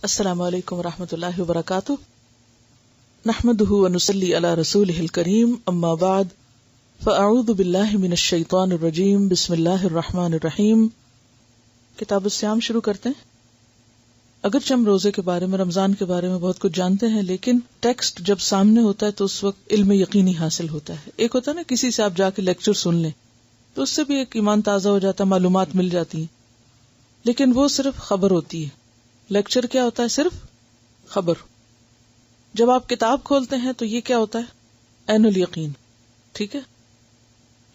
السلام علیکم ورحمۃ اللہ وبرکاتہ، نحمده ونصلی علی رسولہ الکریم، اما بعد فاعوذ باللہ من الشیطان الرجیم، بسم اللہ الرحمن الرحیم۔ کتاب الصیام شروع کرتے ہیں۔ اگرچہ ہم روزے کے بارے میں، رمضان کے بارے میں بہت کچھ جانتے ہیں، لیکن ٹیکسٹ جب سامنے ہوتا ہے تو اس وقت علم یقینی حاصل ہوتا ہے۔ ایک ہوتا ہے نا کسی سے آپ جا کے لیکچر سن لیں تو اس سے بھی ایک ایمان تازہ ہو جاتا ہے، معلومات مل جاتی ہیں، لیکن وہ صرف خبر ہوتی ہے۔ لیکچر کیا ہوتا ہے؟ صرف خبر۔ جب آپ کتاب کھولتے ہیں تو یہ کیا ہوتا ہے؟ عین الیقین۔ ٹھیک ہے،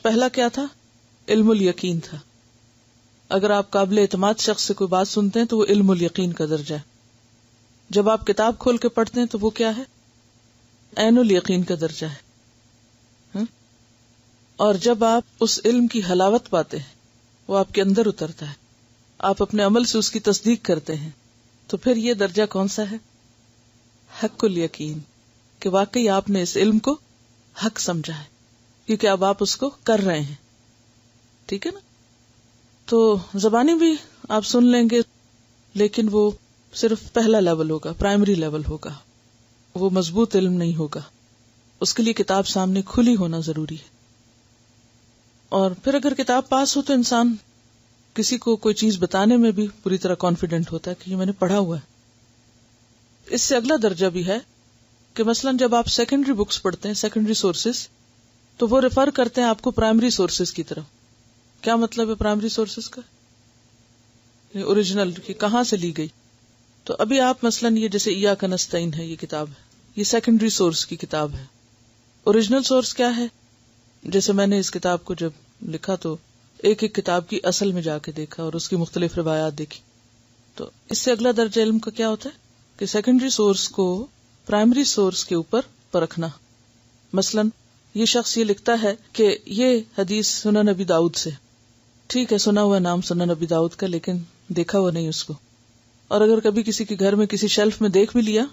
پہلا کیا تھا؟ علم الیقین تھا۔ اگر آپ قابل اعتماد شخص سے کوئی بات سنتے ہیں تو وہ علم الیقین کا درجہ ہے۔ جب آپ کتاب کھول کے پڑھتے ہیں تو وہ کیا ہے؟ عین الیقین کا درجہ ہے۔ اور جب آپ اس علم کی حلاوت پاتے ہیں، وہ آپ کے اندر اترتا ہے، آپ اپنے عمل سے اس کی تصدیق کرتے ہیں، تو پھر یہ درجہ کون سا ہے؟ حق الیقین، کہ واقعی آپ نے اس علم کو حق سمجھا ہے، کیونکہ اب آپ اس کو کر رہے ہیں۔ ٹھیک ہے نا؟ تو زبانی بھی آپ سن لیں گے، لیکن وہ صرف پہلا لیول ہوگا، پرائمری لیول ہوگا، وہ مضبوط علم نہیں ہوگا۔ اس کے لیے کتاب سامنے کھلی ہونا ضروری ہے۔ اور پھر اگر کتاب پاس ہو تو انسان کسی کو کوئی چیز بتانے میں بھی پوری طرح کانفیڈنٹ ہوتا ہے کہ یہ میں نے پڑھا ہوا ہے۔ اس سے اگلا درجہ بھی ہے کہ مثلا جب آپ سیکنڈری بکس پڑھتے ہیں، سیکنڈری سورسز، تو وہ ریفر کرتے ہیں آپ کو پرائمری سورسز کی طرف۔ کیا مطلب ہے پرائمری سورسز کا؟ اوریجنل کی کہاں سے لی گئی۔ تو ابھی آپ مثلا یہ جیسے ایاک نستعین ہے، یہ کتاب ہے، یہ سیکنڈری سورس کی کتاب ہے۔ اوریجنل سورس کیا ہے؟ جیسے میں نے اس کتاب کو جب لکھا تو ایک ایک کتاب کی اصل میں جا کے دیکھا اور اس کی مختلف روایات دیکھی۔ تو اس سے اگلا درجہ علم کا کیا ہوتا ہے کہ سیکنڈری سورس کو پرائمری سورس کے اوپر پرکھنا۔ مثلا یہ شخص یہ لکھتا ہے کہ یہ حدیث سنن نبی داؤد سے، ٹھیک ہے، سنا ہوا نام سنن نبی داؤد کا، لیکن دیکھا ہوا نہیں اس کو۔ اور اگر کبھی کسی کے گھر میں کسی شیلف میں دیکھ بھی لیا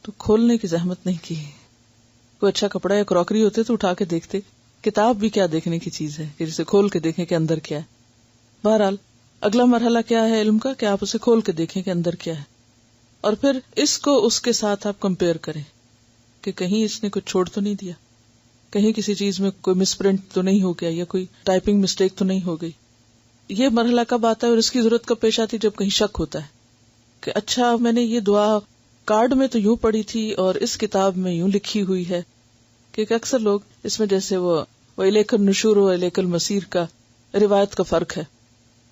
تو کھولنے کی زحمت نہیں کی۔ کوئی اچھا کپڑا یا کراکری ہوتے تو اٹھا کے دیکھتے۔ کتاب بھی کیا دیکھنے کی چیز ہے کہ جسے کھول کے دیکھیں کہ اندر کیا ہے۔ بہرحال اگلا مرحلہ کیا ہے علم کا کہ آپ اسے کھول کے دیکھیں کہ اندر کیا ہے، اور پھر اس کو اس کے ساتھ آپ کمپیئر کریں کہ کہیں اس نے کچھ چھوڑ تو نہیں دیا، کہیں کسی چیز میں کوئی مس پرنٹ تو نہیں ہو گیا، یا کوئی ٹائپنگ مسٹیک تو نہیں ہو گئی۔ یہ مرحلہ کب آتا ہے اور اس کی ضرورت کب پیش آتی؟ جب کہیں شک ہوتا ہے کہ اچھا میں نے یہ دعا کارڈ میں تو یوں پڑھی تھی اور اس کتاب میں یوں لکھی ہوئی ہے، کیونکہ اکثر لوگ اس میں جیسے وہ الیک النشور و الیک المصیر کا روایت کا فرق ہے،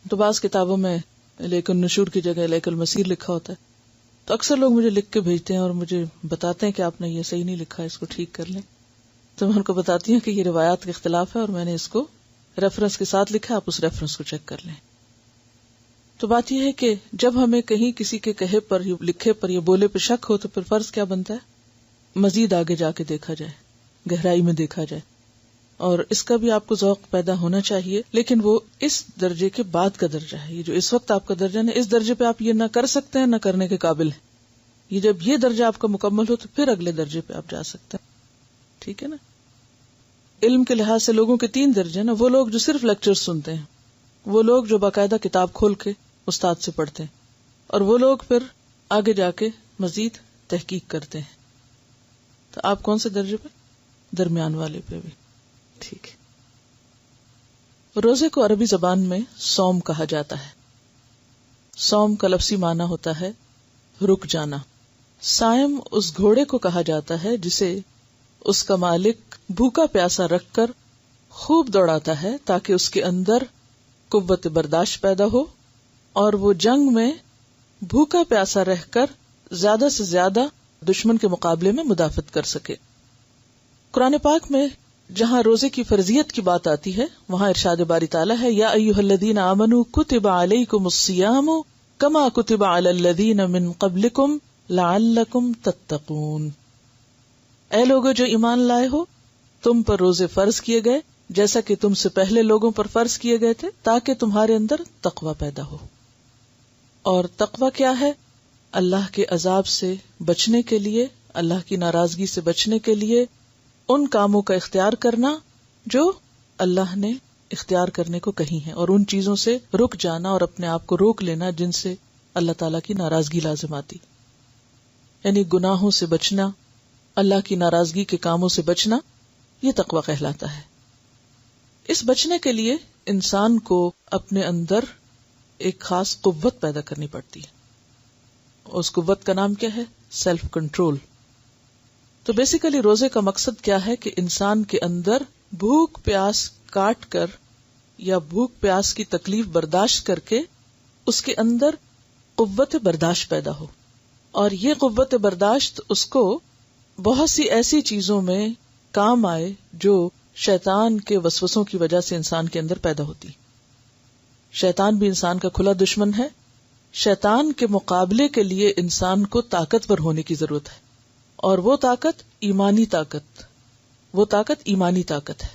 تو بعض کتابوں میں الیک النشور کی جگہ الیک المصیر لکھا ہوتا ہے، تو اکثر لوگ مجھے لکھ کے بھیجتے ہیں اور مجھے بتاتے ہیں کہ آپ نے یہ صحیح نہیں لکھا، اس کو ٹھیک کر لیں۔ تو میں ان کو بتاتی ہوں کہ یہ روایات کا اختلاف ہے اور میں نے اس کو ریفرنس کے ساتھ لکھا، آپ اس ریفرنس کو چیک کر لیں۔ تو بات یہ ہے کہ جب ہمیں کہیں کسی کے کہے پر، لکھے پر یا بولے پر شک ہو تو پھر فرض کیا بنتا ہے؟ مزید آگے جا کے دیکھا جائے، گہرائی میں دیکھا جائے، اور اس کا بھی آپ کو ذوق پیدا ہونا چاہیے، لیکن وہ اس درجے کے بعد کا درجہ ہے۔ یہ جو اس وقت آپ کا درجہ ہے، اس درجے پہ آپ یہ نہ کر سکتے ہیں نہ کرنے کے قابل ہیں۔ یہ جب یہ درجہ آپ کا مکمل ہو تو پھر اگلے درجے پہ آپ جا سکتے ہیں۔ ٹھیک ہے نا؟ علم کے لحاظ سے لوگوں کے 3 درجے نا، وہ لوگ جو صرف لیکچر سنتے ہیں، وہ لوگ جو باقاعدہ کتاب کھول کے استاد سے پڑھتے ہیں، اور وہ لوگ پھر آگے جا کے مزید تحقیق کرتے ہیں۔ تو آپ کون سے درجے پہ؟ درمیان والے پہ بھی۔ ٹھیک ہے۔ روزے کو عربی زبان میں صوم کہا جاتا ہے۔ صوم کا لفظی معنی ہوتا ہے رک جانا۔ صائم اس گھوڑے کو کہا جاتا ہے جسے اس کا مالک بھوکا پیاسا رکھ کر خوب دوڑاتا ہے تاکہ اس کے اندر قوت برداشت پیدا ہو اور وہ جنگ میں بھوکا پیاسا رہ کر زیادہ سے زیادہ دشمن کے مقابلے میں مدافعت کر سکے۔ قرآن پاک میں جہاں روزے کی فرضیت کی بات آتی ہے وہاں ارشاد باری تعالیٰ ہے، یا ایھا الذین آمنوا کتب علیکم الصیام کما کتب علی الذین من قبلکم لعلکم تتقون۔ اے لوگو جو ایمان لائے ہو، تم پر روزے فرض کیے گئے جیسا کہ تم سے پہلے لوگوں پر فرض کیے گئے تھے تاکہ تمہارے اندر تقوی پیدا ہو۔ اور تقوی کیا ہے؟ اللہ کے عذاب سے بچنے کے لیے، اللہ کی ناراضگی سے بچنے کے لیے ان کاموں کا اختیار کرنا جو اللہ نے اختیار کرنے کو کہی ہیں، اور ان چیزوں سے رک جانا اور اپنے آپ کو روک لینا جن سے اللہ تعالیٰ کی ناراضگی لازم آتی۔ یعنی گناہوں سے بچنا، اللہ کی ناراضگی کے کاموں سے بچنا، یہ تقویٰ کہلاتا ہے۔ اس بچنے کے لیے انسان کو اپنے اندر ایک خاص قوت پیدا کرنی پڑتی ہے۔ اس قوت کا نام کیا ہے؟ Self control. تو بیسیکلی روزے کا مقصد کیا ہے کہ انسان کے اندر بھوک پیاس کاٹ کر یا بھوک پیاس کی تکلیف برداشت کر کے اس کے اندر قوت برداشت پیدا ہو، اور یہ قوت برداشت اس کو بہت سی ایسی چیزوں میں کام آئے جو شیطان کے وسوسوں کی وجہ سے انسان کے اندر پیدا ہوتی۔ شیطان بھی انسان کا کھلا دشمن ہے۔ شیطان کے مقابلے کے لیے انسان کو طاقتور ہونے کی ضرورت ہے، اور وہ طاقت ایمانی طاقت ہے۔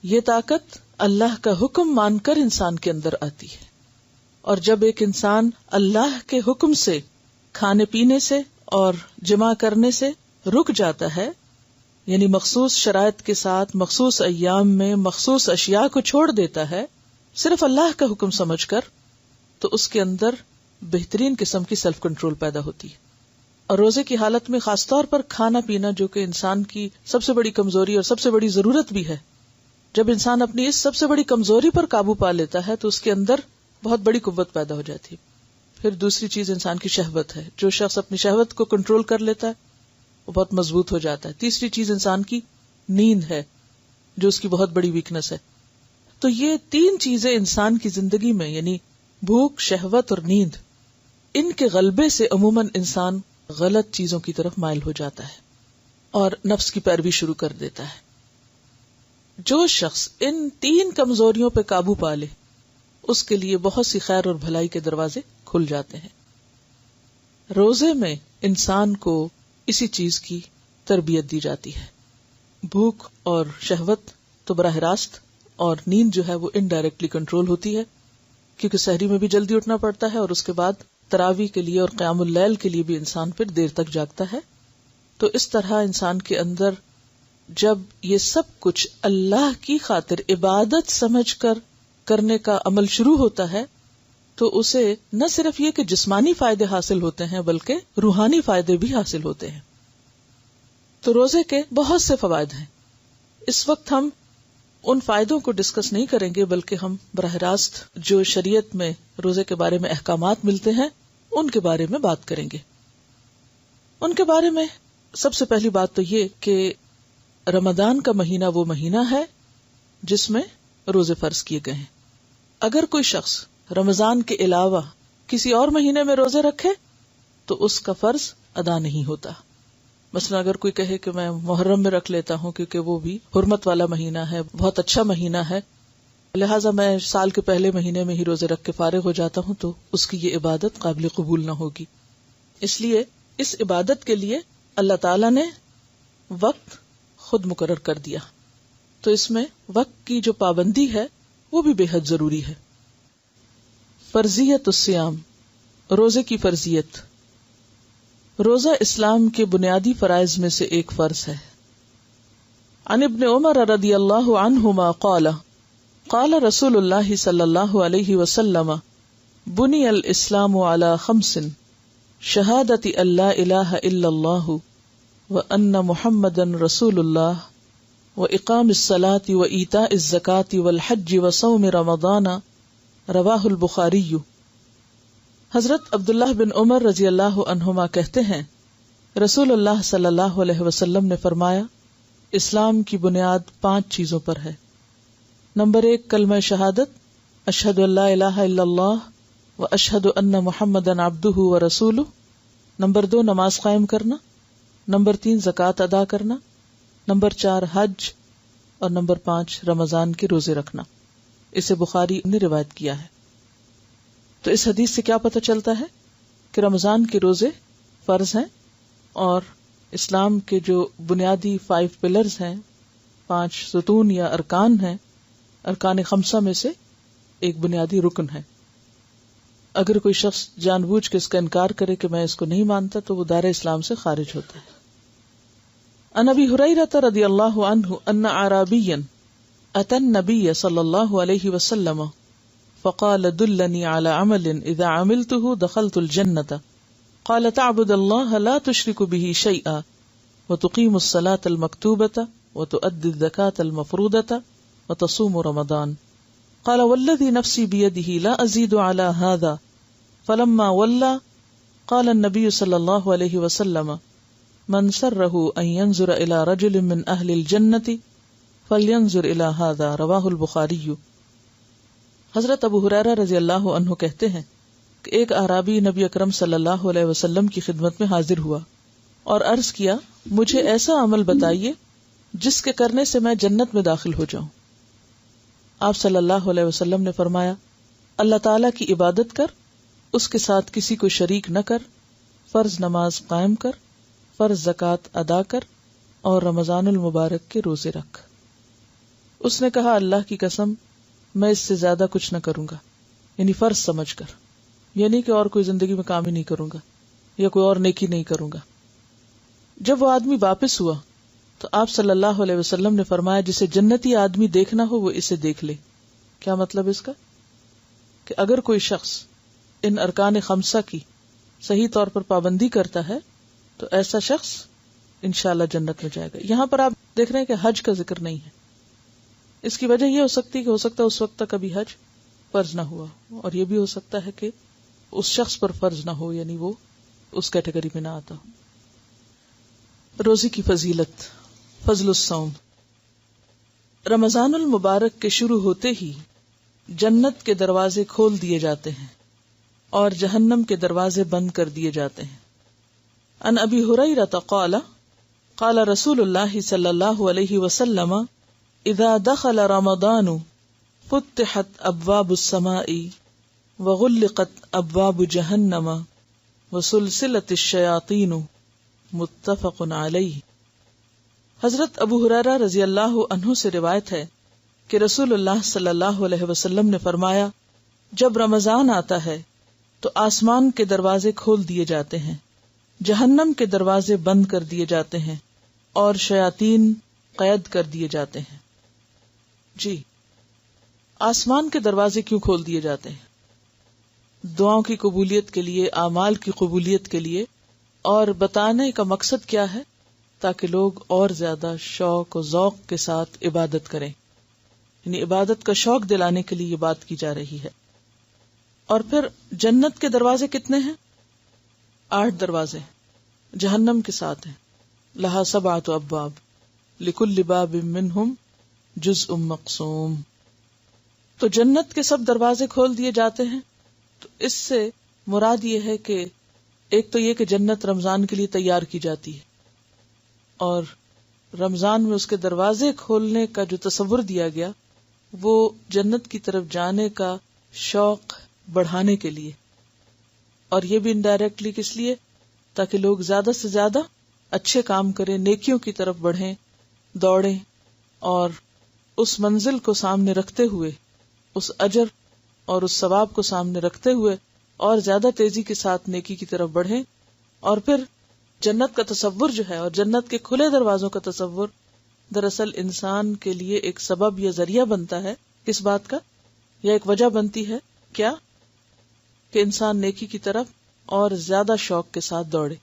یہ طاقت اللہ کا حکم مان کر انسان کے اندر آتی ہے، اور جب ایک انسان اللہ کے حکم سے کھانے پینے سے اور جمع کرنے سے رک جاتا ہے، یعنی مخصوص شرائط کے ساتھ مخصوص ایام میں مخصوص اشیاء کو چھوڑ دیتا ہے صرف اللہ کا حکم سمجھ کر، تو اس کے اندر بہترین قسم کی سیلف کنٹرول پیدا ہوتی ہے۔ اور روزے کی حالت میں خاص طور پر کھانا پینا، جو کہ انسان کی سب سے بڑی کمزوری اور سب سے بڑی ضرورت بھی ہے، جب انسان اپنی اس سب سے بڑی کمزوری پر قابو پا لیتا ہے تو اس کے اندر بہت بڑی قوت پیدا ہو جاتی ہے۔ پھر دوسری چیز انسان کی شہوت ہے۔ جو شخص اپنی شہوت کو کنٹرول کر لیتا ہے وہ بہت مضبوط ہو جاتا ہے۔ تیسری چیز انسان کی نیند ہے، جو اس کی بہت بڑی ویکنس ہے۔ تو یہ تین چیزیں انسان کی زندگی میں، یعنی بھوک، شہوت اور نیند، ان کے غلبے سے عموماً انسان غلط چیزوں کی طرف مائل ہو جاتا ہے اور نفس کی پیروی شروع کر دیتا ہے۔ جو شخص ان تین کمزوریوں پہ قابو پا لے، اس کے لیے بہت سی خیر اور بھلائی کے دروازے کھل جاتے ہیں۔ روزے میں انسان کو اسی چیز کی تربیت دی جاتی ہے۔ بھوک اور شہوت تو براہ راست، اور نیند جو ہے وہ انڈائریکٹلی کنٹرول ہوتی ہے، کیونکہ سحری میں بھی جلدی اٹھنا پڑتا ہے، اور اس کے بعد تراویح کے لیے اور قیام اللیل کے لیے بھی انسان پھر دیر تک جاگتا ہے۔ تو اس طرح انسان کے اندر جب یہ سب کچھ اللہ کی خاطر عبادت سمجھ کر کرنے کا عمل شروع ہوتا ہے، تو اسے نہ صرف یہ کہ جسمانی فائدے حاصل ہوتے ہیں بلکہ روحانی فائدے بھی حاصل ہوتے ہیں۔ تو روزے کے بہت سے فوائد ہیں۔ اس وقت ہم ان فائدوں کو ڈسکس نہیں کریں گے، بلکہ ہم براہ راست جو شریعت میں روزے کے بارے میں احکامات ملتے ہیں ان کے بارے میں بات کریں گے۔ ان کے بارے میں سب سے پہلی بات تو یہ کہ رمضان کا مہینہ وہ مہینہ ہے جس میں روزے فرض کیے گئے ہیں۔ اگر کوئی شخص رمضان کے علاوہ کسی اور مہینے میں روزے رکھے تو اس کا فرض ادا نہیں ہوتا۔ مثلا اگر کوئی کہے کہ میں محرم میں رکھ لیتا ہوں کیونکہ وہ بھی حرمت والا مہینہ ہے، بہت اچھا مہینہ ہے، لہٰذا میں سال کے پہلے مہینے میں ہی روزے رکھ کے فارغ ہو جاتا ہوں، تو اس کی یہ عبادت قابل قبول نہ ہوگی۔ اس لیے اس عبادت کے لیے اللہ تعالیٰ نے وقت خود مقرر کر دیا، تو اس میں وقت کی جو پابندی ہے وہ بھی بے حد ضروری ہے۔ فرضیت الصیام، روزے کی فرضیت۔ روزہ اسلام کے بنیادی فرائض میں سے ایک فرض ہے۔ عن ابن عمر رضی اللہ عنہما قال قال رسول اللہ صلی اللہ علیہ وسلم بنی الاسلام علی خمس شہادت ان لا الہ الا اللہ وان محمدا رسول اللہ واقام الصلاة وایتاء الزکاة والحج وصوم رمضان، رواہ البخاری۔ حضرت عبداللہ بن عمر رضی اللہ عنہما کہتے ہیں رسول اللہ صلی اللہ علیہ وسلم نے فرمایا، اسلام کی بنیاد 5 چیزوں پر ہے۔ نمبر 1 کلمہ شہادت، اشہد ان لا الہ الا اللہ و اشہد ان محمدًا عبدہ و رسولہ۔ نمبر 2 نماز قائم کرنا۔ نمبر 3 زکوٰۃ ادا کرنا۔ نمبر 4 حج، اور نمبر 5 رمضان کے روزے رکھنا۔ اسے بخاری نے روایت کیا ہے۔ تو اس حدیث سے کیا پتہ چلتا ہے کہ رمضان کے روزے فرض ہیں، اور اسلام کے جو بنیادی 5 پلرز ہیں، 5 ستون یا ارکان ہیں، ارکان خمسہ میں سے ایک بنیادی رکن ہے۔ اگر کوئی شخص جان بوجھ کے اس کا انکار کرے کہ میں اس کو نہیں مانتا تو وہ دار اسلام سے خارج ہوتا ہے۔ عن ابی ہریرہ رضی اللہ عنہ ان اعرابیا اتى النبي صلی اللہ علیہ وسلم فقال دلني على عمل اذا عملته دخلت الجنة قال تعبد اللہ لا تشرک به شیئا وتقیم الصلاة المکتوبة وتؤدی الزکاة المفروضة وتصوم رمضان. قال والذی نفسی بیده لا ازید على هذا. فلما ولى قال النبی صلی اللہ علیہ وسلم من سره ان ينظر الى رجل من اہل الجنة فلینظر الى هذا. رواہ البخاری. حضرت ابو ہریرہ رضی اللہ عنہ کہتے ہیں کہ ایک اعرابی نبی اکرم صلی اللہ علیہ وسلم کی خدمت میں حاضر ہوا اور عرض کیا مجھے ایسا عمل بتائیے جس کے کرنے سے میں جنت میں داخل ہو جاؤں. آپ صلی اللہ علیہ وسلم نے فرمایا اللہ تعالیٰ کی عبادت کر، اس کے ساتھ کسی کو شریک نہ کر، فرض نماز قائم کر، فرض زکوٰۃ ادا کر اور رمضان المبارک کے روزے رکھ. اس نے کہا اللہ کی قسم میں اس سے زیادہ کچھ نہ کروں گا، یعنی فرض سمجھ کر، یعنی کہ اور کوئی زندگی میں کام ہی نہیں کروں گا یا کوئی اور نیکی نہیں کروں گا. جب وہ آدمی واپس ہوا تو آپ صلی اللہ علیہ وسلم نے فرمایا جسے جنتی آدمی دیکھنا ہو وہ اسے دیکھ لے. کیا مطلب اس کا؟ کہ اگر کوئی شخص ان ارکان خمسہ کی صحیح طور پر پابندی کرتا ہے تو ایسا شخص انشاءاللہ جنت میں جائے گا. یہاں پر آپ دیکھ رہے ہیں کہ حج کا ذکر نہیں ہے. اس کی وجہ یہ ہو سکتی ہے کہ ہو سکتا ہے اس وقت تک ابھی حج فرض نہ ہوا، اور یہ بھی ہو سکتا ہے کہ اس شخص پر فرض نہ ہو، یعنی وہ اس کیٹیگری میں نہ آتا ہو. روزے کی فضیلت. فضل الصوم. رمضان المبارک کے شروع ہوتے ہی جنت کے دروازے کھول دیے جاتے ہیں اور جہنم کے دروازے بند کر دیے جاتے ہیں. عن ابی ہریرہ قال قال رسول اللہ صلی اللہ علیہ وسلم اذا دخل رمضان فتحت ابواب السماء وغلقت ابواب جہنم وسلسلت الشیاطین. متفق علیہ. حضرت ابو ہریرہ رضی اللہ عنہ سے روایت ہے کہ رسول اللہ صلی اللہ علیہ وسلم نے فرمایا جب رمضان آتا ہے تو آسمان کے دروازے کھول دیے جاتے ہیں، جہنم کے دروازے بند کر دیے جاتے ہیں اور شیاطین قید کر دیے جاتے ہیں. جی، آسمان کے دروازے کیوں کھول دیے جاتے ہیں؟ دعاؤں کی قبولیت کے لیے، اعمال کی قبولیت کے لیے. اور بتانے کا مقصد کیا ہے؟ تاکہ لوگ اور زیادہ شوق و ذوق کے ساتھ عبادت کریں، یعنی عبادت کا شوق دلانے کے لیے یہ بات کی جا رہی ہے. اور پھر جنت کے دروازے کتنے ہیں؟ 8 دروازے. جہنم کے ساتھ ہیں لہا 7 ابواب لکل باب منہم جزء مقسوم. تو جنت کے سب دروازے کھول دیے جاتے ہیں. تو اس سے مراد یہ ہے کہ ایک تو یہ کہ جنت رمضان کے لیے تیار کی جاتی ہے، اور رمضان میں اس کے دروازے کھولنے کا جو تصور دیا گیا وہ جنت کی طرف جانے کا شوق بڑھانے کے لیے، اور یہ بھی انڈائریکٹلی کس لیے؟ تاکہ لوگ زیادہ سے زیادہ اچھے کام کریں، نیکیوں کی طرف بڑھیں، دوڑیں، اور اس منزل کو سامنے رکھتے ہوئے، اس اجر اور اس ثواب کو سامنے رکھتے ہوئے اور زیادہ تیزی کے ساتھ نیکی کی طرف بڑھیں. اور پھر جنت کا تصور جو ہے اور جنت کے کھلے دروازوں کا تصور دراصل انسان کے لیے ایک سبب یا ذریعہ بنتا ہے. کس بات کا؟ یا ایک وجہ بنتی ہے کیا؟ کہ انسان نیکی کی طرف اور زیادہ شوق کے ساتھ دوڑے.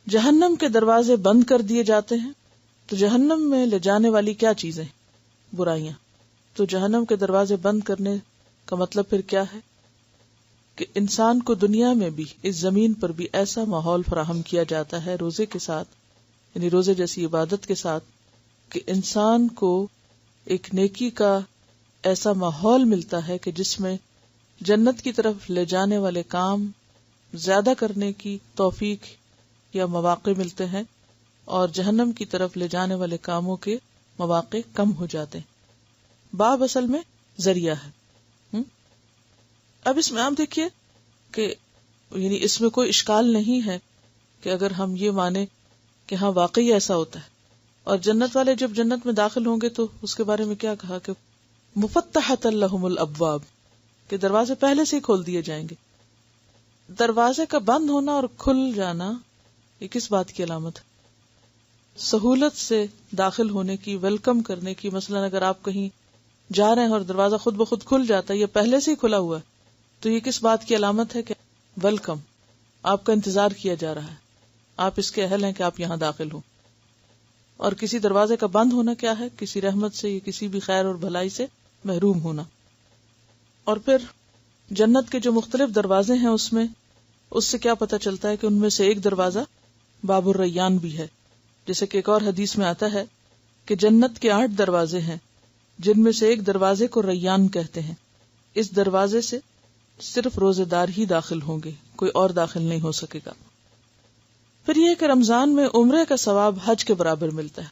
جہنم کے دروازے بند کر دیے جاتے ہیں. تو جہنم میں لے جانے والی کیا چیزیں؟ برائیاں. تو جہنم کے دروازے بند کرنے کا مطلب پھر کیا ہے؟ کہ انسان کو دنیا میں بھی، اس زمین پر بھی ایسا ماحول فراہم کیا جاتا ہے روزے کے ساتھ، یعنی روزے جیسی عبادت کے ساتھ، کہ انسان کو ایک نیکی کا ایسا ماحول ملتا ہے کہ جس میں جنت کی طرف لے جانے والے کام زیادہ کرنے کی توفیق یا مواقع ملتے ہیں، اور جہنم کی طرف لے جانے والے کاموں کے مواقع کم ہو جاتے ہیں. باب اصل میں ذریعہ ہے. اب اس میں آپ دیکھیے کہ یعنی اس میں کوئی اشکال نہیں ہے کہ اگر ہم یہ مانیں کہ ہاں واقعی ایسا ہوتا ہے، اور جنت والے جب جنت میں داخل ہوں گے تو اس کے بارے میں کیا کہا کہ مفتحۃ لہم الابواب، کہ دروازے پہلے سے ہی کھول دیے جائیں گے. دروازے کا بند ہونا اور کھل جانا یہ کس بات کی علامت ہے؟ سہولت سے داخل ہونے کی، ویلکم کرنے کی. مثلا اگر آپ کہیں جا رہے ہیں اور دروازہ خود بخود کھل جاتا ہے، یہ پہلے سے ہی کھلا ہوا ہے، تو یہ کس بات کی علامت ہے کہ ویلکم، آپ کا انتظار کیا جا رہا ہے، آپ اس کے اہل ہیں کہ آپ یہاں داخل ہوں. اور کسی دروازے کا بند ہونا کیا ہے؟ کسی رحمت سے یا کسی بھی خیر اور بھلائی سے محروم ہونا. اور پھر جنت کے جو مختلف دروازے ہیں اس سے کیا پتہ چلتا ہے کہ ان میں سے ایک دروازہ باب الریان بھی ہے. جیسے کہ ایک اور حدیث میں آتا ہے کہ جنت کے 8 دروازے ہیں جن میں سے ایک دروازے کو ریان کہتے ہیں. اس دروازے سے صرف روزے دار ہی داخل ہوں گے، کوئی اور داخل نہیں ہو سکے گا. پھر یہ کہ رمضان میں عمرے کا ثواب حج کے برابر ملتا ہے.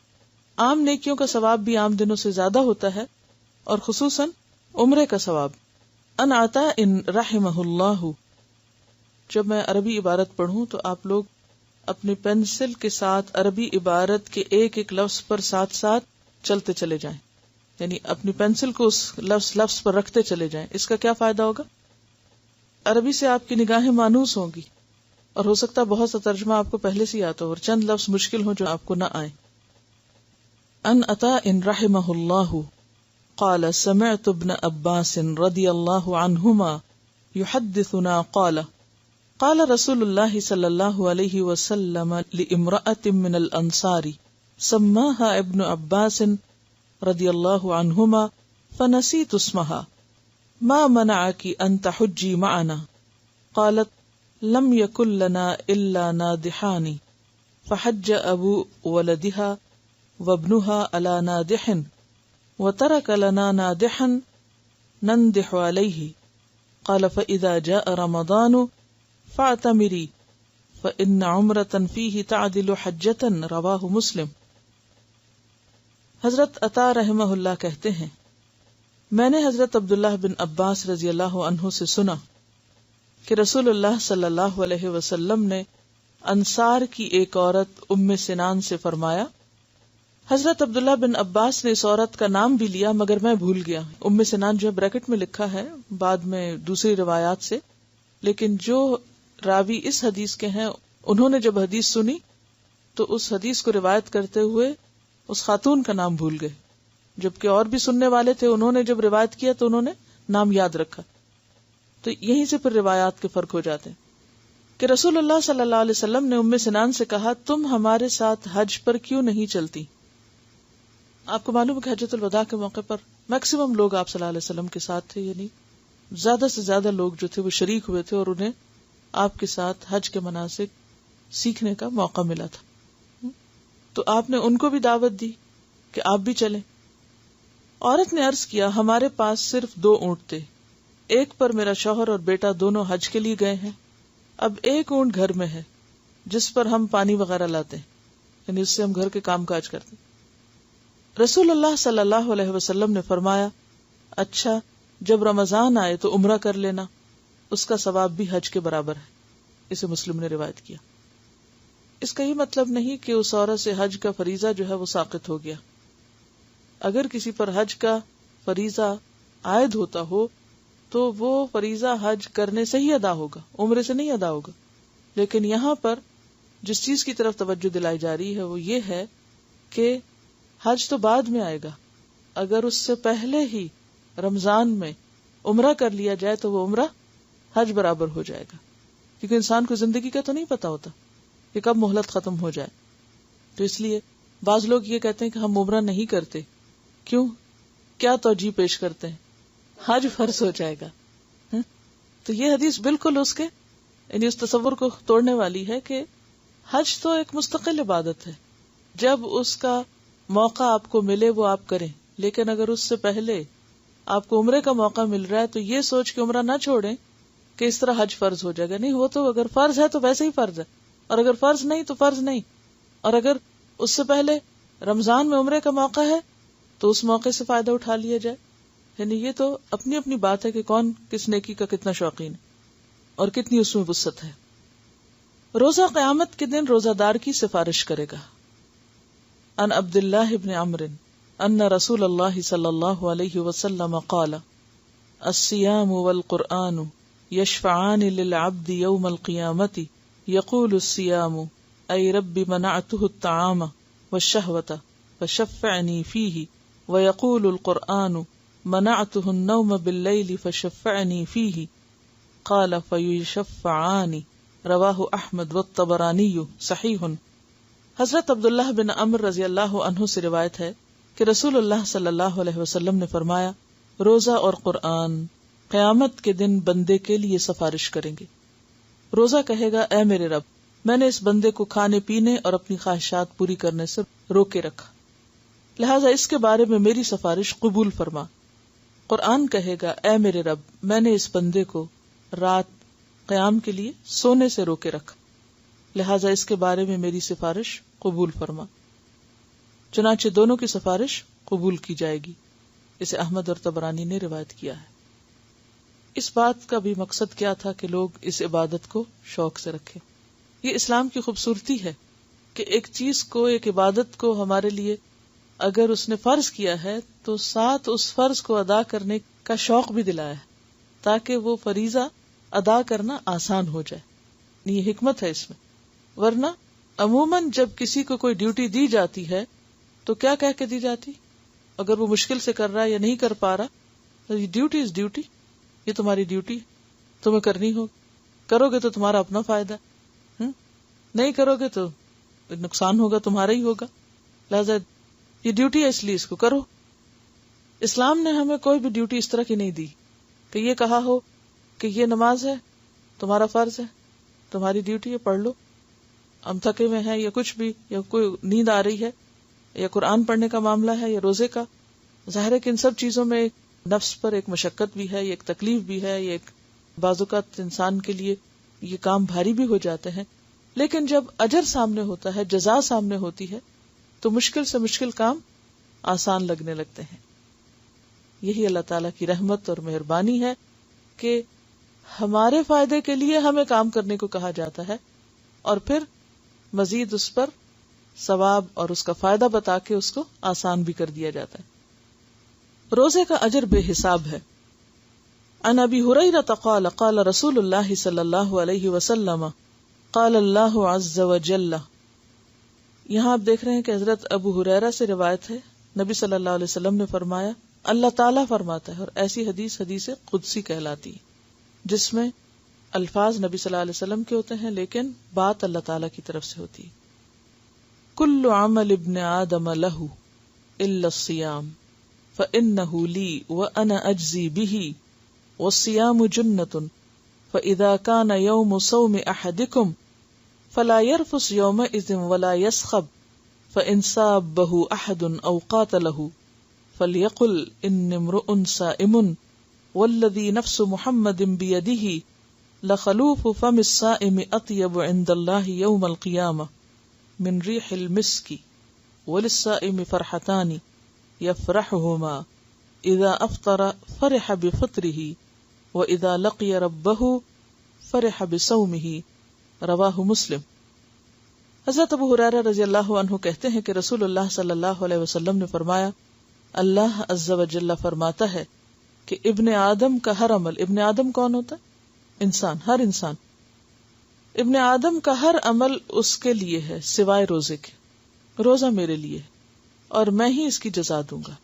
عام نیکیوں کا ثواب بھی عام دنوں سے زیادہ ہوتا ہے اور خصوصاً عمرے کا ثواب. ان عطا ان رحمہ اللہ. جب میں عربی عبارت پڑھوں تو آپ لوگ اپنی پینسل کے ساتھ عربی عبارت کے ایک ایک لفظ پر ساتھ ساتھ چلتے چلے جائیں، یعنی اپنی پینسل کو اس لفظ پر رکھتے چلے جائیں. اس کا کیا فائدہ ہوگا؟ عربی سے آپ کی نگاہیں مانوس ہوں گی اور ہو سکتا ہے بہت سا ترجمہ آپ کو پہلے سے آتا ہو اور چند لفظ مشکل ہوں جو آپ کو نہ آئے. ان عطا ان رحمہ اللہ قال سمعت ابن عباس رضی اللہ عنہما يحدثنا قال رسول اللہ صلی اللہ علیہ وسلم لامرأة من الانصار سماها ابن عباس رضی اللہ عنہما فنسیت اسمها ما منعك ان تحجی معنا قالت لم يكن لنا الا نادحان فحج ابو ولدها وابنها على نادح وترك لنا نادحا نندح عليه قال فاذا جاء رمضان فاعتمري فان عمرة فيه تعدل حجة رواہ مسلم. حضرت عطا رحمہ اللہ کہتے ہیں میں نے حضرت عبداللہ بن عباس رضی اللہ عنہ سے سنا کہ رسول اللہ صلی اللہ علیہ وسلم نے انصار کی ایک عورت ام سنان سے فرمایا. حضرت عبداللہ بن عباس نے اس عورت کا نام بھی لیا مگر میں بھول گیا. ام سنان جو ہے بریکٹ میں لکھا ہے بعد میں دوسری روایات سے، لیکن جو راوی اس حدیث کے ہیں انہوں نے جب حدیث سنی تو اس حدیث کو روایت کرتے ہوئے اس خاتون کا نام بھول گئے، جبکہ اور بھی سننے والے تھے، انہوں نے جب روایت کیا تو انہوں نے نام یاد رکھا. تو یہیں سے پھر روایات کے فرق ہو جاتے ہیں کہ رسول اللہ صلی اللہ علیہ وسلم نے ام سنان سے کہا تم ہمارے ساتھ حج پر کیوں نہیں چلتی. آپ کو معلوم ہے کہ حجۃ الوداع کے موقع پر میکسیمم لوگ آپ صلی اللہ علیہ وسلم کے ساتھ تھے، یعنی زیادہ سے زیادہ لوگ جو تھے وہ شریک ہوئے تھے اور انہیں آپ کے ساتھ حج کے مناسک سیکھنے کا موقع ملا تھا. تو آپ نے ان کو بھی دعوت دی کہ آپ بھی چلیں. عورت نے عرض کیا ہمارے پاس صرف 2 اونٹ تھے، ایک پر میرا شوہر اور بیٹا دونوں حج کے لیے گئے ہیں، اب ایک اونٹ گھر میں ہے جس پر ہم پانی وغیرہ لاتے ہیں، یعنی اس سے ہم گھر کے کام کاج کرتے ہیں. رسول اللہ صلی اللہ علیہ وسلم نے فرمایا اچھا جب رمضان آئے تو عمرہ کر لینا، اس کا ثواب بھی حج کے برابر ہے. اسے مسلم نے روایت کیا. اس کا یہ مطلب نہیں کہ اس عورت سے حج کا فریضہ جو ہے وہ ساقط ہو گیا. اگر کسی پر حج کا فریضہ عائد ہوتا ہو تو وہ فریضہ حج کرنے سے ہی ادا ہوگا، عمرے سے نہیں ادا ہوگا. لیکن یہاں پر جس چیز کی طرف توجہ دلائی جا رہی ہے وہ یہ ہے کہ حج تو بعد میں آئے گا، اگر اس سے پہلے ہی رمضان میں عمرہ کر لیا جائے تو وہ عمرہ حج برابر ہو جائے گا، کیونکہ انسان کو زندگی کا تو نہیں پتا ہوتا کہ کب مہلت ختم ہو جائے. تو اس لیے بعض لوگ یہ کہتے ہیں کہ ہم عمرہ نہیں کرتے. کیوں؟ کیا توجیہ پیش کرتے ہیں؟ حج فرض ہو جائے گا. تو یہ حدیث بالکل اس کے یعنی اس تصور کو توڑنے والی ہے کہ حج تو ایک مستقل عبادت ہے، جب اس کا موقع آپ کو ملے وہ آپ کریں. لیکن اگر اس سے پہلے آپ کو عمرے کا موقع مل رہا ہے تو یہ سوچ کے عمرہ نہ چھوڑیں کہ اس طرح حج فرض ہو جائے گا. نہیں، وہ تو اگر فرض ہے تو ویسے ہی فرض ہے، اور اگر فرض نہیں تو فرض نہیں. اور اگر اس سے پہلے رمضان میں عمرے کا موقع ہے تو اس موقع سے فائدہ اٹھا لیا جائے. یعنی یہ تو اپنی اپنی بات ہے کہ کون کس نیکی کا کتنا شوقین ہے اور کتنی اس میں وسعت ہے. روزہ قیامت کے دن روزہ دار کی سفارش کرے گا. ان عبداللہ بن عمرو ان رسول اللہ صلی اللہ علیہ وسلم قال الصیام والقرآن یشفعان للعبد یوم القیامت یقول الصیام ای رب منعته الطعام والشہوة فشفعنی فیہ ویقول القرآن منعته النوم باللیل فشفعنی فیہ قال فیشفعان رواہ احمد والطبرانی صحیح۔ حضرت عبداللہ بن عمر رضی اللہ عنہ سے روایت ہے کہ رسول اللہ صلی اللہ علیہ وسلم نے فرمایا، روزہ اور قرآن قیامت کے دن بندے کے لیے سفارش کریں گے۔ روزہ کہے گا، اے میرے رب، میں نے اس بندے کو کھانے پینے اور اپنی خواہشات پوری کرنے سے روکے رکھا، لہٰذا اس کے بارے میں میری سفارش قبول فرما۔ قرآن کہے گا، اے میرے رب، میں نے اس بندے کو رات قیام کے لیے سونے سے روکے رکھا، لہٰذا اس کے بارے میں میری سفارش قبول فرما۔ چنانچہ دونوں کی سفارش قبول کی جائے گی۔ اسے احمد اور طبرانی نے روایت کیا ہے۔ اس بات کا بھی مقصد کیا تھا کہ لوگ اس عبادت کو شوق سے رکھیں۔ یہ اسلام کی خوبصورتی ہے کہ ایک چیز کو، ایک عبادت کو ہمارے لیے اگر اس نے فرض کیا ہے تو ساتھ اس فرض کو ادا کرنے کا شوق بھی دلایا ہے تاکہ وہ فریضہ ادا کرنا آسان ہو جائے۔ یہ حکمت ہے اس میں۔ ورنہ عموماً جب کسی کو کوئی ڈیوٹی دی جاتی ہے تو کیا کہہ کے دی جاتی؟ اگر وہ مشکل سے کر رہا ہے یا نہیں کر پا رہا تو یہ ڈیوٹی از ڈیوٹی، یہ تمہاری ڈیوٹی تمہیں کرنی ہو، کرو گے تو تمہارا اپنا فائدہ، نہیں کرو گے تو نقصان ہوگا، تمہارا ہی ہوگا، لہذا یہ ڈیوٹی ہے اس لیے اس کو کرو۔ اسلام نے ہمیں کوئی بھی ڈیوٹی اس طرح کی نہیں دی کہ یہ کہا ہو کہ یہ نماز ہے، تمہارا فرض ہے، تمہاری ڈیوٹی ہے، پڑھ لو، ہم تھکے ہوئے ہیں یا کچھ بھی، یا کوئی نیند آ رہی ہے، یا قرآن پڑھنے کا معاملہ ہے یا روزے کا۔ ظاہر ہے کہ ان سب چیزوں میں ایک نفس پر ایک مشقت بھی ہے، یہ ایک تکلیف بھی ہے، یہ ایک بعض اوقات انسان کے لیے یہ کام بھاری بھی ہو جاتے ہیں، لیکن جب اجر سامنے ہوتا ہے، جزا سامنے ہوتی ہے، تو مشکل سے مشکل کام آسان لگنے لگتے ہیں۔ یہی اللہ تعالیٰ کی رحمت اور مہربانی ہے کہ ہمارے فائدے کے لیے ہمیں کام کرنے کو کہا جاتا ہے اور پھر مزید اس پر ثواب اور اس کا فائدہ بتا کے اس کو آسان بھی کر دیا جاتا ہے۔ روزے کا اجر بے حساب ہے۔ عن ابی ہریرہ قال قال رسول اللہ صلی اللہ علیہ وسلم قال اللہ عز وجل۔ یہاں آپ دیکھ رہے ہیں کہ حضرت ابو ہریرہ سے روایت ہے، نبی صلی اللہ علیہ وسلم نے فرمایا، اللہ تعالیٰ فرماتا ہے، اور ایسی حدیث قدسی کہلاتی ہے جس میں الفاظ نبی صلی اللہ علیہ وسلم کے ہوتے ہیں لیکن بات اللہ تعالیٰ کی طرف سے ہوتی ہے۔ کل عمل ابن آدم لہ الا الصیام فإنہ لی وأنا اجزی بہ والصیام جنۃ فإذا كان یوم صوم احدکم فلا يرفث يومئذ ولا يسخب فإن سابه أحد أو قاتله فليقل إني امرؤ صائم والذي نفس محمد بيده لخلوف فم الصائم أطيب عند الله يوم القيامة من ريح المسك وللصائم فرحتان يفرحهما إذا أفطر فرح بفطره وإذا لقي ربه فرح بصومه رواہ مسلم۔ حضرت ابو ہریرہ رضی اللہ عنہ کہتے ہیں کہ رسول اللہ صلی اللہ علیہ وسلم نے فرمایا، اللہ عز وجل فرماتا ہے کہ ابن آدم کا ہر عمل، ابن آدم کون ہوتا ہے؟ انسان، ہر انسان، ابن آدم کا ہر عمل اس کے لیے ہے سوائے روزے کے۔ روزہ میرے لیے اور میں ہی اس کی جزا دوں گا۔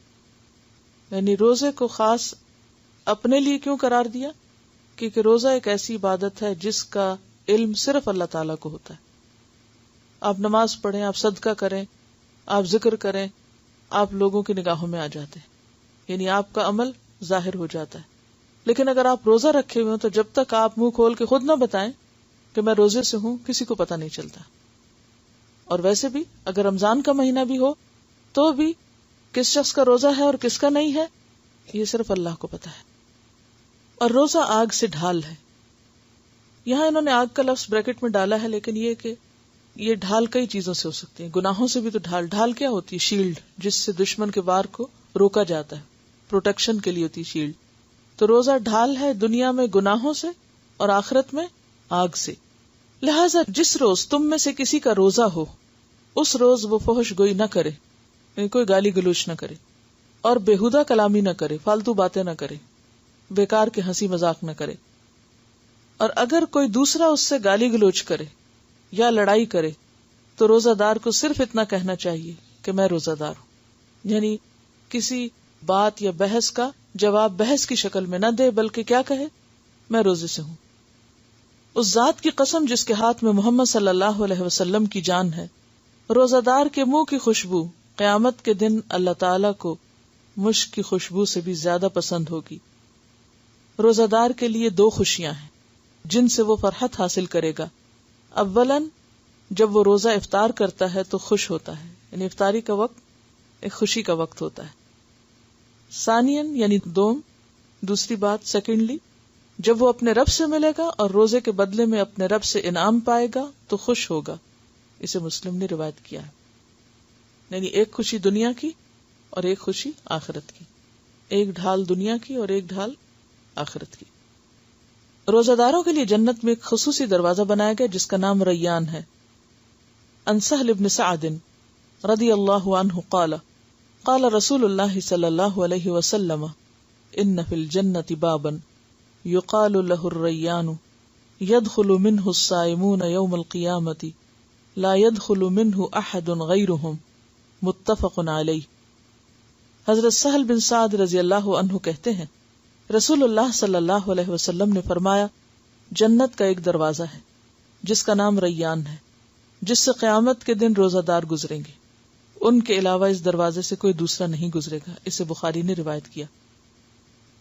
یعنی روزے کو خاص اپنے لیے کیوں قرار دیا؟ کیونکہ روزہ ایک ایسی عبادت ہے جس کا علم صرف اللہ تعالیٰ کو ہوتا ہے۔ آپ نماز پڑھیں، آپ صدقہ کریں، آپ ذکر کریں، آپ لوگوں کی نگاہوں میں آ جاتے ہیں، یعنی آپ کا عمل ظاہر ہو جاتا ہے۔ لیکن اگر آپ روزہ رکھے ہوئے ہوں تو جب تک آپ منہ کھول کے خود نہ بتائیں کہ میں روزے سے ہوں، کسی کو پتہ نہیں چلتا۔ اور ویسے بھی اگر رمضان کا مہینہ بھی ہو تو بھی کس شخص کا روزہ ہے اور کس کا نہیں ہے یہ صرف اللہ کو پتہ ہے۔ اور روزہ آگ سے ڈھال ہے۔ یہاں انہوں نے آگ کا لفظ بریکٹ میں ڈالا ہے، لیکن یہ کہ یہ ڈھال کئی چیزوں سے ہو سکتی ہے، گناہوں سے بھی تو ڈھال کیا ہوتی ہے؟ شیلڈ، جس سے دشمن کے وار کو روکا جاتا ہے، پروٹیکشن کے لیے ہوتی ہے شیلڈ۔ تو روزہ ڈھال ہے دنیا میں گناہوں سے اور آخرت میں آگ سے۔ لہٰذا جس روز تم میں سے کسی کا روزہ ہو اس روز وہ فحش گوئی نہ کرے، یعنی کوئی گالی گلوچ نہ کرے اور بےہودہ کلامی نہ کرے، فالتو باتیں نہ کرے، بیکار کے ہنسی مذاق نہ کرے۔ اور اگر کوئی دوسرا اس سے گالی گلوچ کرے یا لڑائی کرے تو روزہ دار کو صرف اتنا کہنا چاہیے کہ میں روزہ دار ہوں، یعنی کسی بات یا بحث کا جواب بحث کی شکل میں نہ دے، بلکہ کیا کہے؟ میں روزے سے ہوں۔ اس ذات کی قسم جس کے ہاتھ میں محمد صلی اللہ علیہ وسلم کی جان ہے، روزہ دار کے منہ کی خوشبو قیامت کے دن اللہ تعالیٰ کو مشک کی خوشبو سے بھی زیادہ پسند ہوگی۔ روزہ دار کے لیے دو خوشیاں ہیں جن سے وہ فرحت حاصل کرے گا۔ اولاً جب وہ روزہ افطار کرتا ہے تو خوش ہوتا ہے، یعنی افطاری کا وقت ایک خوشی کا وقت ہوتا ہے۔ ثانیاً یعنی دوسری بات سیکنڈلی، جب وہ اپنے رب سے ملے گا اور روزے کے بدلے میں اپنے رب سے انعام پائے گا تو خوش ہوگا۔ اسے مسلم نے روایت کیا ہے۔ یعنی ایک خوشی دنیا کی اور ایک خوشی آخرت کی، ایک ڈھال دنیا کی اور ایک ڈھال آخرت کی۔ روزہ داروں کے لیے جنت میں ایک خصوصی دروازہ بنایا گیا جس کا نام ریان ہے۔ عن سہل بن سعد رضی اللہ عنہ قال قال رسول اللہ صلی اللہ علیہ وسلم ان فی الجنة بابا یقال له الریان يدخل منه الصائمون يوم القیامة لا يدخل منه احد غیرهم متفق علیہ۔ حضرت سہل بن سعد رضی اللہ عنہ کہتے ہیں رسول اللہ صلی اللہ علیہ وسلم نے فرمایا جنت کا ایک دروازہ ہے جس کا نام ریان ہے، جس سے قیامت کے دن روزہ دار گزریں گے، ان کے علاوہ اس دروازے سے کوئی دوسرا نہیں گزرے گا۔ اسے بخاری نے روایت کیا۔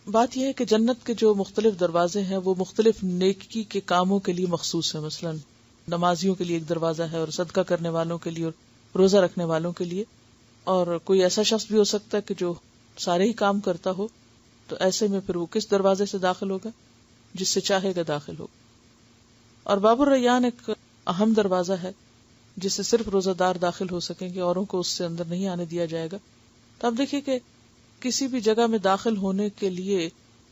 بات یہ ہے کہ جنت کے جو مختلف دروازے ہیں وہ مختلف نیکی کے کاموں کے لیے مخصوص ہیں۔ مثلا نمازیوں کے لیے ایک دروازہ ہے، اور صدقہ کرنے والوں کے لیے، اور روزہ رکھنے والوں کے لیے، اور کوئی ایسا شخص بھی ہو سکتا ہے کہ جو سارے ہی کام کرتا ہو، تو ایسے میں پھر وہ کس دروازے سے داخل ہوگا؟ جس سے چاہے گا داخل ہوگا۔ اور باب الریان ایک اہم دروازہ ہے جس سے صرف روزہ دار داخل ہو سکیں گے، اوروں کو اس سے اندر نہیں آنے دیا جائے گا۔ تو اب دیکھیے کہ کسی بھی جگہ میں داخل ہونے کے لیے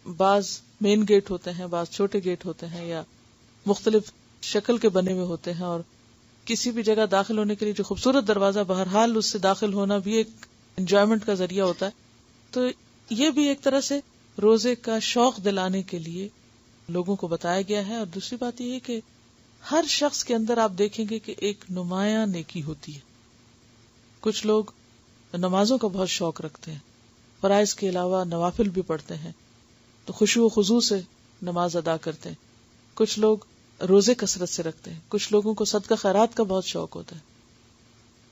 بعض مین گیٹ ہوتے ہیں، بعض چھوٹے گیٹ ہوتے ہیں، یا مختلف شکل کے بنے ہوئے ہوتے ہیں، اور کسی بھی جگہ داخل ہونے کے لیے جو خوبصورت دروازہ، بہرحال اس سے داخل ہونا بھی ایک انجوائمنٹ کا ذریعہ ہوتا ہے۔ تو یہ بھی ایک طرح سے روزے کا شوق دلانے کے لیے لوگوں کو بتایا گیا ہے۔ اور دوسری بات یہ ہے کہ ہر شخص کے اندر آپ دیکھیں گے کہ ایک نمایاں نیکی ہوتی ہے۔ کچھ لوگ نمازوں کا بہت شوق رکھتے ہیں، فرائض کے علاوہ نوافل بھی پڑھتے ہیں، تو خشوع و خضوع سے نماز ادا کرتے ہیں۔ کچھ لوگ روزے کثرت سے رکھتے ہیں، کچھ لوگوں کو صدقہ خیرات کا بہت شوق ہوتا ہے،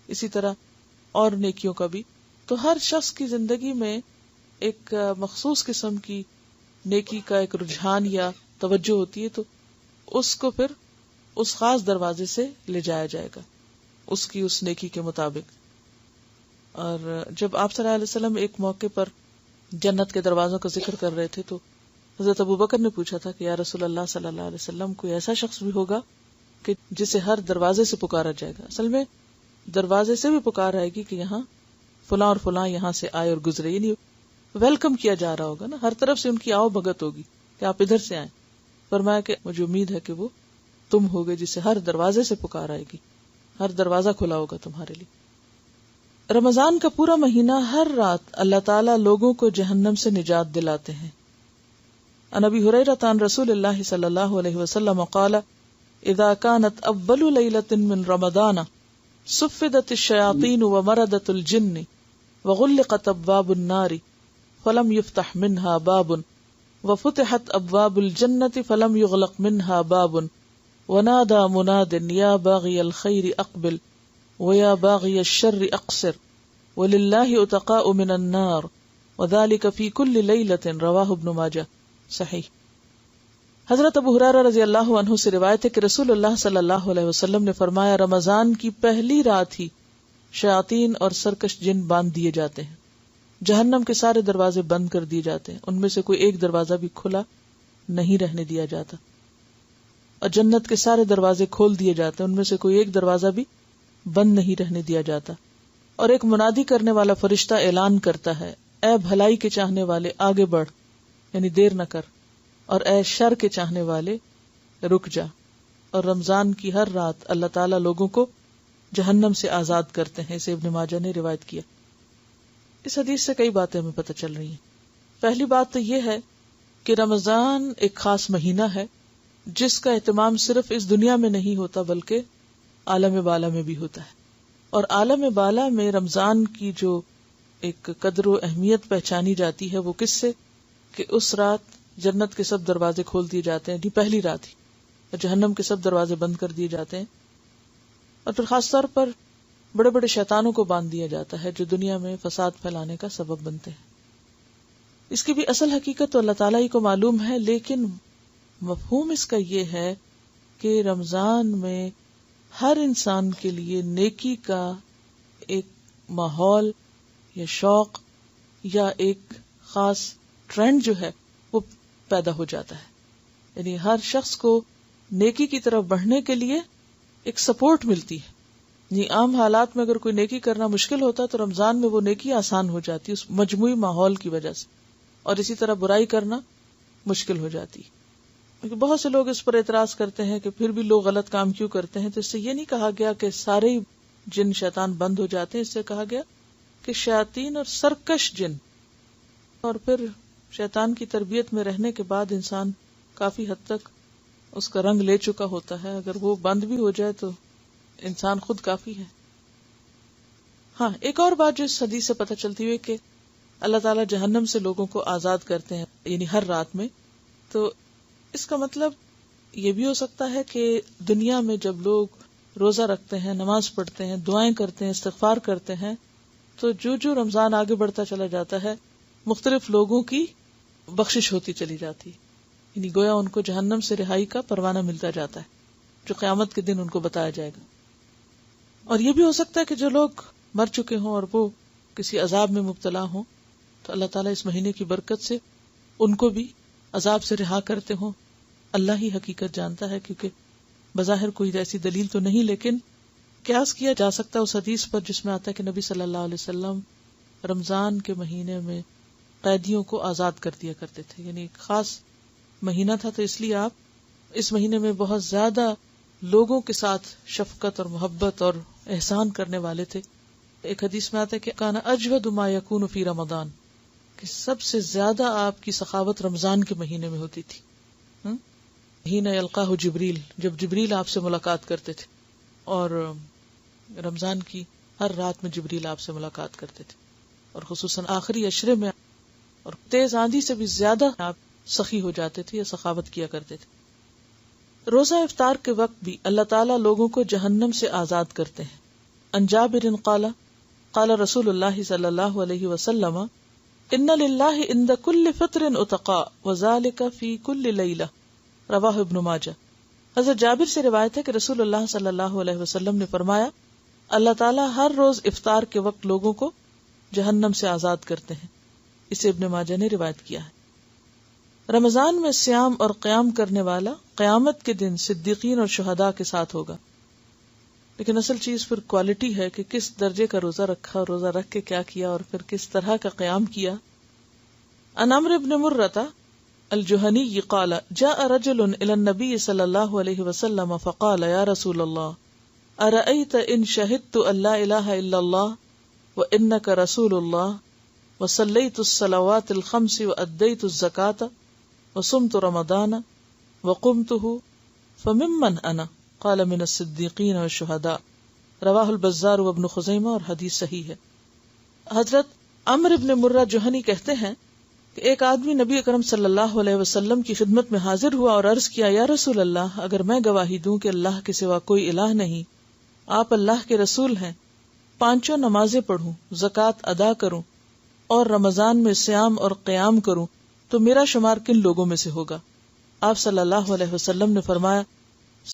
اسی طرح اور نیکیوں کا بھی۔ تو ہر شخص کی زندگی میں ایک مخصوص قسم کی نیکی کا ایک رجحان یا توجہ ہوتی ہے، تو اس کو پھر اس خاص دروازے سے لے جایا جائے گا اس کی اس نیکی کے مطابق۔ اور جب آپ صلی اللہ علیہ وسلم ایک موقع پر جنت کے دروازوں کا ذکر کر رہے تھے تو حضرت ابوبکر نے پوچھا تھا کہ یا رسول اللہ صلی اللہ علیہ وسلم کوئی ایسا شخص بھی ہوگا کہ جسے ہر دروازے سے پکارا جائے گا؟ اصل میں دروازے سے بھی پکار آئے گی کہ یہاں فلاں اور فلاں یہاں سے آئے اور گزرے، یعنی ویلکم کیا جا رہا ہوگا نا، ہر طرف سے ان کی آؤ بھگت ہوگی کہ آپ ادھر سے آئیں۔ فرمایا کہ مجھے امید ہے کہ وہ تم ہوگے جسے ہر دروازے سے پکار آئے گی، ہر دروازہ کھلا ہوگا تمہارے لیے۔ رمضان کا پورا مہینہ ہر رات اللہ تعالیٰ لوگوں کو جہنم سے نجات دلاتے ہیں۔ عن ابی ہریرہ عن رسول اللہ صلی اللہ علیہ وسلم قال اذا كانت اول ليلة من رمضان صفدت الشياطين ومردت الجن وغلقت ابواب النار فلم يفتح منها باب وفتحت ابواب الجنة فلم يغلق منها باب ونادى مناد يا باغي الخير اقبل ويا باغي الشر اقصر ولله اتقاء من النار وذلك في كل ليلة رواه ابن ماجہ۔ صحیح۔ حضرت ابو ہریرہ رضی اللہ عنہ سے روایت ہے کہ رسول اللہ صلی اللہ علیہ وسلم نے فرمایا رمضان کی پہلی رات ہی شیاطین اور سرکش جن باندھ دیے جاتے ہیں، جہنم کے سارے دروازے بند کر دیے جاتے ہیں، ان میں سے کوئی ایک دروازہ بھی کھلا نہیں رہنے دیا جاتا، اور جنت کے سارے دروازے کھول دیے جاتے ہیں، ان میں سے کوئی ایک دروازہ بھی بند نہیں رہنے دیا جاتا، اور ایک منادی کرنے والا فرشتہ اعلان کرتا ہے اے بھلائی کے چاہنے والے آگے بڑھ، یعنی دیر نہ کر، اور اے شر کے چاہنے والے رک جا۔ اور رمضان کی ہر رات اللہ تعالیٰ لوگوں کو جہنم سے آزاد کرتے ہیں، اسے ابن ماجہ نے روایت کیا۔ اس حدیث سے کئی باتیں ہمیں پتہ چل رہی ہیں۔ پہلی بات تو یہ ہے کہ رمضان ایک خاص مہینہ ہے جس کا اہتمام صرف اس دنیا میں نہیں ہوتا بلکہ عالم بالا میں بھی ہوتا ہے، اور عالم بالا میں رمضان کی جو ایک قدر و اہمیت پہچانی جاتی ہے وہ کس سے، کہ اس رات جنت کے سب دروازے کھول دیے جاتے ہیں، پہلی رات ہی، اور جہنم کے سب دروازے بند کر دیے جاتے ہیں، اور پھر خاص طور پر بڑے بڑے شیطانوں کو باندھ دیا جاتا ہے جو دنیا میں فساد پھیلانے کا سبب بنتے ہیں۔ اس کی بھی اصل حقیقت تو اللہ تعالیٰ ہی کو معلوم ہے، لیکن مفہوم اس کا یہ ہے کہ رمضان میں ہر انسان کے لیے نیکی کا ایک ماحول یا شوق یا ایک خاص ٹرینڈ جو ہے وہ پیدا ہو جاتا ہے، یعنی ہر شخص کو نیکی کی طرف بڑھنے کے لیے ایک سپورٹ ملتی ہے۔ یعنی عام حالات میں اگر کوئی نیکی کرنا مشکل ہوتا تو رمضان میں وہ نیکی آسان ہو جاتی اس مجموعی ماحول کی وجہ سے، اور اسی طرح برائی کرنا مشکل ہو جاتی۔ کیونکہ بہت سے لوگ اس پر اعتراض کرتے ہیں کہ پھر بھی لوگ غلط کام کیوں کرتے ہیں، تو اس سے یہ نہیں کہا گیا کہ سارے ہی جن شیطان بند ہو جاتے ہیں، اس سے کہا گیا کہ شیاطین اور سرکش جن، اور پھر شیطان کی تربیت میں رہنے کے بعد انسان کافی حد تک اس کا رنگ لے چکا ہوتا ہے، اگر وہ بند بھی ہو جائے تو انسان خود کافی ہے۔ ہاں، ایک اور بات جو اس حدیث سے پتہ چلتی ہوئی کہ اللہ تعالیٰ جہنم سے لوگوں کو آزاد کرتے ہیں، یعنی ہر رات میں، تو اس کا مطلب یہ بھی ہو سکتا ہے کہ دنیا میں جب لوگ روزہ رکھتے ہیں، نماز پڑھتے ہیں، دعائیں کرتے ہیں، استغفار کرتے ہیں، تو جو رمضان آگے بڑھتا چلا جاتا ہے مختلف لوگوں کی بخشش ہوتی چلی جاتی، یعنی گویا ان کو جہنم سے رہائی کا پروانہ ملتا جاتا ہے جو قیامت کے دن ان کو بتایا جائے گا۔ اور یہ بھی ہو سکتا ہے کہ جو لوگ مر چکے ہوں اور وہ کسی عذاب میں مبتلا ہوں تو اللہ تعالیٰ اس مہینے کی برکت سے ان کو بھی عذاب سے رہا کرتے ہوں۔ اللہ ہی حقیقت جانتا ہے، کیونکہ بظاہر کوئی ایسی دلیل تو نہیں، لیکن قیاس کیا جا سکتا ہے اس حدیث پر جس میں آتا ہے کہ نبی صلی اللہ علیہ وسلم رمضان کے مہینے میں قیدیوں کو آزاد کر دیا کرتے تھے، یعنی ایک خاص مہینہ تھا تو اس لیے آپ اس مہینے میں بہت زیادہ لوگوں کے ساتھ شفقت اور محبت اور احسان کرنے والے تھے۔ ایک حدیث میں آتا ہے کہ کانا اجود ما یکون فی رمضان، کہ سب سے زیادہ آپ کی سخاوت رمضان کے مہینے میں ہوتی تھی۔ حین یلقاہ جبریل، جب جبریل آپ سے ملاقات کرتے تھے، اور رمضان کی ہر رات میں جبریل آپ سے ملاقات کرتے تھے، اور خصوصاً آخری عشرے میں، اور تیز آندھی سے بھی زیادہ آپ سخی ہو جاتے تھے یا سخاوت کیا کرتے تھے۔ روزہ افطار کے وقت بھی اللہ تعالیٰ لوگوں کو جہنم سے آزاد کرتے ہیں۔ عن جابر قال قال رسول اللہ صلی اللہ علیہ وسلم ان للہ عند کل فطر اتقاء وذلک فی کل لیلہ، رواہ ابن ماجہ۔ حضرت جابر سے روایت ہے کہ رسول اللہ صلی اللہ علیہ وسلم نے فرمایا، اللہ تعالیٰ ہر روز افطار کے وقت لوگوں کو جہنم سے آزاد کرتے ہیں۔ اسے ابن ماجہ نے روایت کیا ہے۔ رمضان میں صیام اور قیام کرنے والا قیامت کے دن صدیقین اور شہداء کے ساتھ ہوگا، لیکن اصل چیز پھر کوالٹی ہے کہ کس درجے کا روزہ رکھا، روزہ رکھ کے کیا کیا، اور پھر کس طرح کا قیام کیا۔ عن عمرو بن مرۃ الجہنی قال جاء رجل الى النبي صلی اللہ علیہ وسلم فقال یا رسول اللہ ارأیت ان شہدت ان لا الہ الا اللہ وانک رسول اللہ وصلیت الصلوات الخمس وادیت الزکاة وصمت رمضان وقمته فممن انا قال من الصدیقین والشہداء، رواہ البزار وابن خزیمہ، اور حدیث صحیح ہے۔ حضرت عمرو بن مرہ جوہنی کہتے ہیں کہ ایک آدمی نبی اکرم صلی اللہ علیہ وسلم کی خدمت میں حاضر ہوا اور عرض کیا، یا رسول اللہ، اگر میں گواہی دوں کہ اللہ کے سوا کوئی الہ نہیں، آپ اللہ کے رسول ہیں، 5 نمازیں پڑھوں، زکوٰۃ ادا کروں اور رمضان میں صیام اور قیام کروں، تو میرا شمار کن لوگوں میں سے ہوگا؟ آپ صلی اللہ علیہ وسلم نے فرمایا،